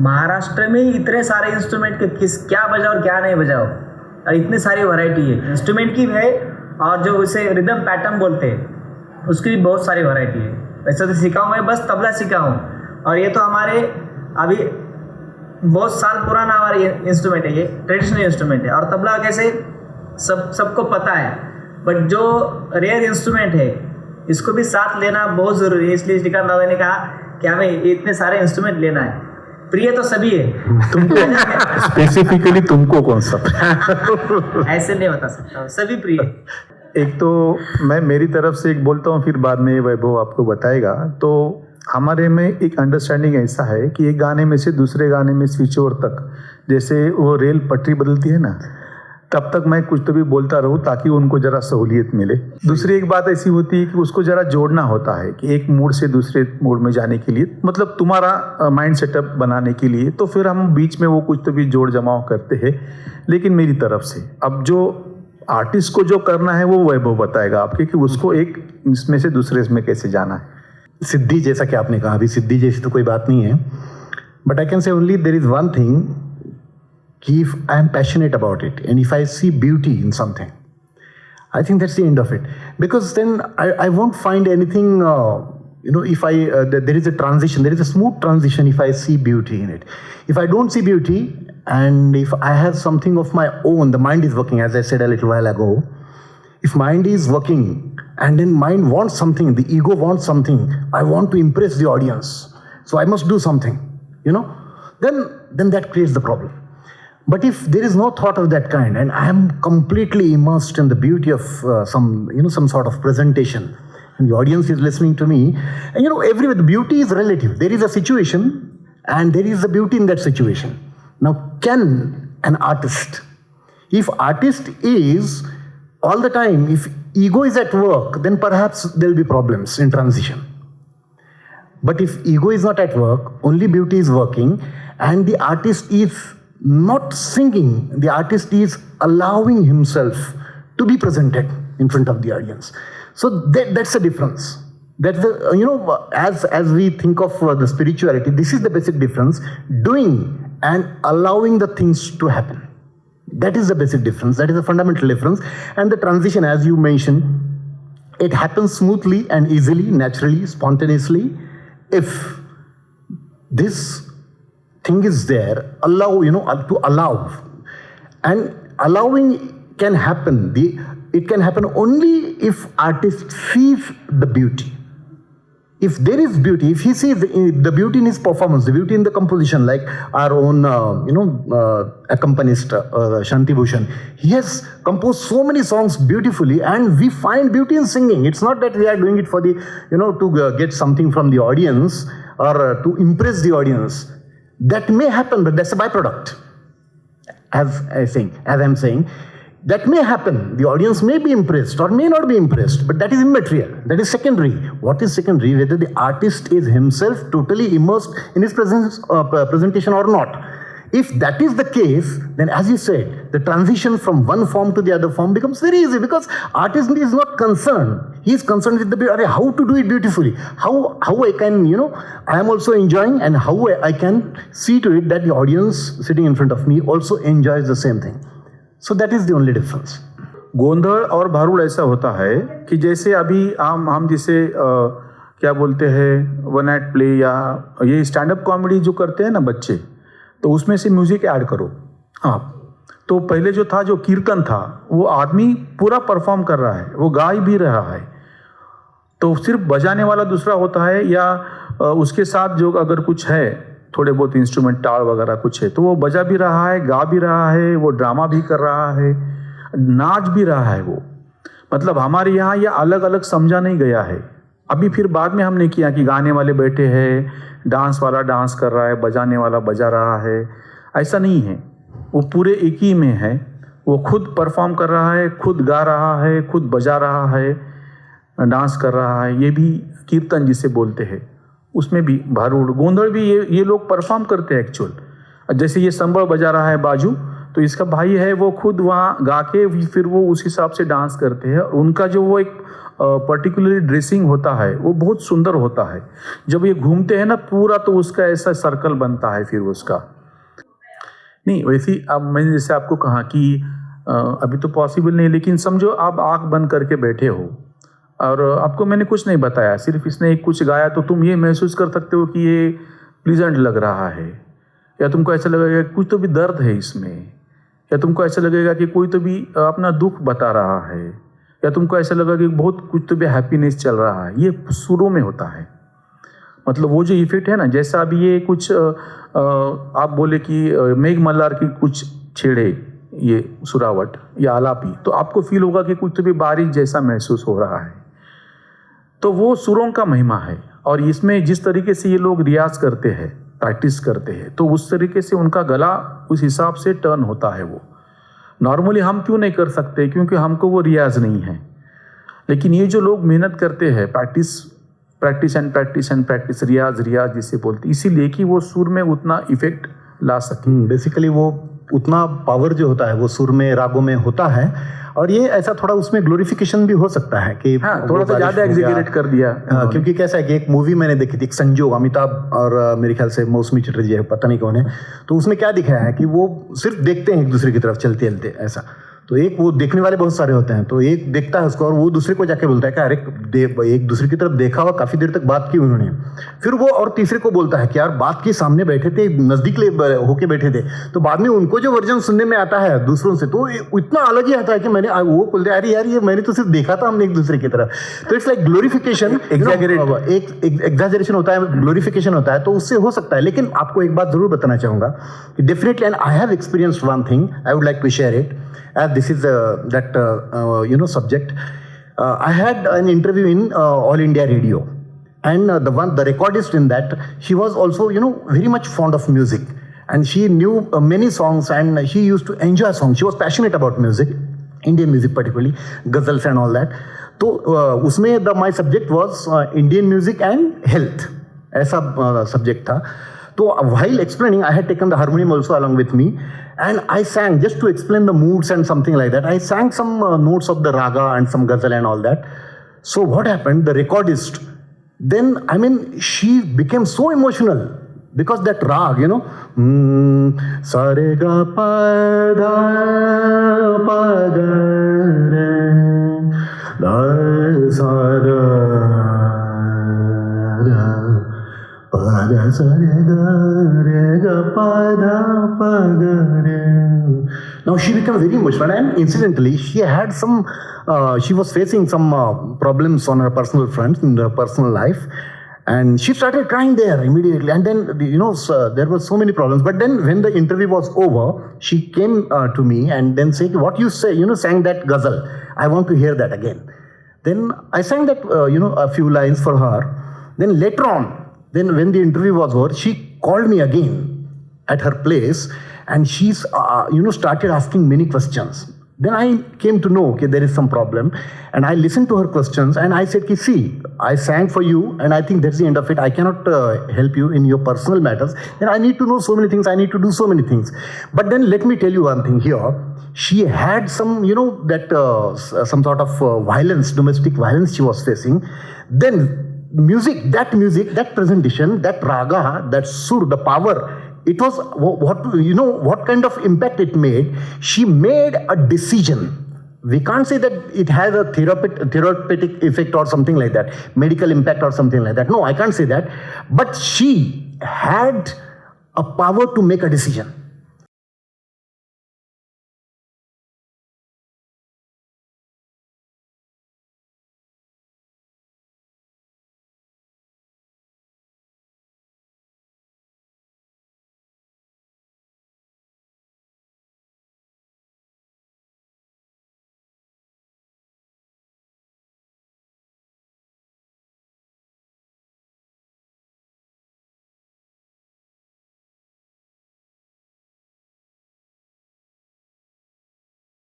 महाराष्ट्र में ही इतने सारे इंस्ट्रूमेंट के क्या बजाओ और क्या नहीं बजाओ, और इतनी सारी वैरायटी है इंस्ट्रूमेंट की भी है, और जो उसे रिदम पैटर्न बोलते हैं उसकी भी बहुत सारी वैरायटी है। वैसे तो सीखा हूँ मैं, बस तबला सीखा हूँ, और ये तो हमारे अभी बहुत साल पुराना हमारा इंस्ट्रूमेंट है, ये ट्रेडिशनल इंस्ट्रूमेंट है। और तबला कैसे सबको पता है, बट जो रेयर इंस्ट्रूमेंट है इसको भी साथ लेना बहुत ज़रूरी है। इसलिए श्रीकांत दादा ने कहा कि हमें इतने सारे इंस्ट्रूमेंट लेना है। प्रिय तो सभी है, तुमको स्पेसिफिकली तुमको कौन सा? ऐसे नहीं बता सकता, सभी प्रिय। एक तो मैं मेरी तरफ से एक बोलता हूँ, फिर बाद में वैभव आपको बताएगा। तो हमारे में एक अंडरस्टैंडिंग ऐसा है कि एक गाने में से दूसरे गाने में स्विच ओवर तक, जैसे वो रेल पटरी बदलती है ना, तब तक मैं कुछ तो भी बोलता रहूँ ताकि उनको जरा सहूलियत मिले। दूसरी एक बात ऐसी होती है कि उसको जरा जोड़ना होता है कि एक मूड से दूसरे मूड में जाने के लिए, मतलब तुम्हारा माइंड सेटअप बनाने के लिए, तो फिर हम बीच में वो कुछ तो भी जोड़ जमाव करते हैं। लेकिन मेरी तरफ से अब जो आर्टिस्ट को जो करना है वो वैभव बताएगा आपके कि उसको एक इसमें से दूसरे इसमें कैसे जाना है। सिद्धि, जैसा कि आपने कहा, अभी सिद्धि जैसी तो कोई बात नहीं है, but I can say only there is one thing कि if I am passionate about it and if I see beauty in something, I think that's the end of it. Because then I won't find anything, if there is a transition, there is a smooth transition if I see beauty in it. If I don't see beauty and if I have something of my own, the mind is working, as I said a little while ago, if mind is working and then mind wants something, the ego wants something, I want to impress the audience, so I must do something, then that creates the problem. But if there is no thought of that kind and I am completely immersed in the beauty of some sort of presentation and the audience is listening to me, and everywhere the beauty is relative. There is a situation and there is the beauty in that situation. Now, can an artist, if artist is all the time, if ego is at work, then perhaps there will be problems in transition. But if ego is not at work, only beauty is working, and the artist is not singing, the artist is allowing himself to be presented in front of the audience. So that's the difference. That's the, as we think of the spirituality, this is the basic difference, doing and allowing the things to happen. That is the basic difference. That is the fundamental difference. And the transition, as you mentioned, it happens smoothly and easily, naturally, spontaneously, if this thing is there, to allow. And allowing can happen. It can happen only if artist sees the beauty. If there is beauty, if he sees the beauty in his performance, the beauty in the composition, like our own, accompanist, Shanti Bhushan, he has composed so many songs beautifully, and we find beauty in singing. It's not that we are doing it for the, to get something from the audience or to impress the audience. That may happen, but that's a byproduct. As I'm saying, that may happen. The audience may be impressed or may not be impressed, but that is immaterial. That is secondary. What is secondary? Whether the artist is himself totally immersed in his presentation or not. If that is the case, then as you said, the transition from one form to the other form becomes very easy, because artist is not concerned. He is concerned with the how to do it beautifully. How I can, I am also enjoying, and how I can see to it that the audience sitting in front of me also enjoys the same thing. So that is the only difference. गोंधड़ और भारूड़ ऐसा होता है कि जैसे अभी हम जिसे क्या बोलते हैं, वन नाइट प्ले या ये स्टैंड अप कॉमेडी जो करते हैं ना बच्चे, तो उसमें से म्यूजिक ऐड करो आप। तो पहले जो था, जो कीर्तन था, वो आदमी पूरा परफॉर्म कर रहा है, वो गा भी रहा है, तो सिर्फ बजाने वाला दूसरा होता है, या उसके साथ जो अगर कुछ है थोड़े बहुत इंस्ट्रूमेंट, टाल वगैरह कुछ है, तो वो बजा भी रहा है, गा भी रहा है, वो ड्रामा भी कर रहा है, नाच भी रहा है वो। मतलब हमारे यहाँ ये अलग अलग समझा नहीं गया है। अभी फिर बाद में हमने किया कि गाने वाले बैठे हैं, डांस वाला डांस कर रहा है, बजाने वाला बजा रहा है। ऐसा नहीं है, वो पूरे एक ही में है। वो खुद परफॉर्म कर रहा है, खुद गा रहा है, खुद बजा रहा है, डांस कर रहा है। ये भी कीर्तन जिसे बोलते हैं, उसमें भी भारूड़ गोंधड़ भी ये लोग परफॉर्म करते हैं एक्चुअल। जैसे ये संबल बजा रहा है बाजू, तो इसका भाई है वो खुद वहाँ गा के फिर वो उस हिसाब से डांस करते हैं। उनका जो वो एक पर्टिकुलरली ड्रेसिंग होता है वो बहुत सुंदर होता है। जब ये घूमते हैं ना पूरा, तो उसका ऐसा सर्कल बनता है फिर उसका। नहीं वैसे अब मैंने जैसे आपको कहा कि अभी तो पॉसिबल नहीं, लेकिन समझो आप आँख बंद करके बैठे हो और आपको मैंने कुछ नहीं बताया, सिर्फ इसने कुछ गाया, तो तुम ये महसूस कर सकते हो कि ये प्लीजेंट लग रहा है, या तुमको ऐसा लगेगा कि कुछ तो भी दर्द है इसमें, या तुमको ऐसा लगेगा कि कोई तो भी अपना दुख बता रहा है, या तुमको ऐसा लगेगा कि बहुत कुछ तो भी हैप्पीनेस चल रहा है। ये सुरों में होता है। मतलब वो जो इफेक्ट है ना, जैसा अभी ये कुछ आप बोले कि मेघ मल्हार की कुछ छेड़े ये सुरावट या आलापी, तो आपको फील होगा कि कुछ तो भी बारिश जैसा महसूस हो रहा है। तो वो सुरों का महिमा है। और इसमें जिस तरीके से ये लोग रियाज करते हैं, प्रैक्टिस करते हैं, तो उस तरीके से उनका गला उस हिसाब से टर्न होता है। वो नॉर्मली हम क्यों नहीं कर सकते, क्योंकि हमको वो रियाज नहीं है। लेकिन ये जो लोग मेहनत करते हैं, प्रैक्टिस एंड प्रैक्टिस, रियाज जिसे बोलते, इसीलिए कि वो सुर में उतना इफेक्ट ला सके। बेसिकली वो उतना पावर जो होता है वो सुर में, रागों में होता है। और ये ऐसा थोड़ा उसमें ग्लोरिफिकेशन भी हो सकता है कि हाँ, थोड़ा सा ज्यादा एग्जीक्यूट कर दिया। क्योंकि कैसा है कि एक मूवी मैंने देखी थी, एक संजोग, अमिताभ और मेरे ख्याल से मौसमी चटर्जी है, पता नहीं कौन है, तो उसमें क्या दिखाया है कि वो सिर्फ देखते हैं एक दूसरे की तरफ चलते चलते ऐसा। तो एक वो देखने वाले बहुत सारे होते हैं, तो एक देखता है उसको और वो दूसरे को जाके बोलता है कि अरे एक दूसरे की तरफ देखा हुआ, काफी देर तक बात की उन्होंने। फिर वो और तीसरे को बोलता है कि यार बात के सामने बैठे थे, नजदीक होके बैठे थे। तो बाद में उनको जो वर्जन सुनने में आता है दूसरों से, तो इतना अलग ही आता है कि मैंने वो बोलते हैं अरे यार ये मैंने तो सिर्फ देखा था हमने एक दूसरे की तरफ। तो इट्स लाइक ग्लोरिफिकेशन, एक एग्जैजरेशन होता है, ग्लोरिफिकेशन होता है, तो उससे हो सकता है। लेकिन आपको एक बात जरूर बताना चाहूंगा कि definitely, and I have experienced one thing, I would like to share it, as this is that subject. I had an interview in All India Radio, and the recordist in that, she was also very much fond of music, and she knew many songs, and she used to enjoy songs. She was passionate about music, Indian music particularly, ghazals and all that. तो उसमें my subject was Indian music and health, ऐसा subject था। So while explaining, I had taken the harmonium also along with me, and I sang just to explain the moods and something like that. I sang some notes of the raga and some ghazal and all that. So what happened? The recordist, then she became so emotional because that rag, sa re ga pa da pa ga re da sa da da. Now she became very emotional, and incidentally she had she was facing some problems on her personal front, in her personal life, and she started crying there immediately. And then there were so many problems, but then when the interview was over, she came to me and then said, what you say, sang that ghazal, I want to hear that again. Then I sang that a few lines for her. Then later on, then when the interview was over, she called me again at her place, and she's started asking many questions. Then I came to know okay, there is some problem, and I listened to her questions, and I said, see, I sang for you, and I think that's the end of it. I cannot help you in your personal matters. Then I need to know so many things. I need to do so many things. But then let me tell you one thing here. She had some, some sort of violence, domestic violence she was facing. Then that presentation, that raga, that sur, the power, it was what kind of impact it made. She made a decision. We can't say that it has a therapeutic effect or something like that, medical impact or something like that. No, I can't say that. But she had a power to make a decision.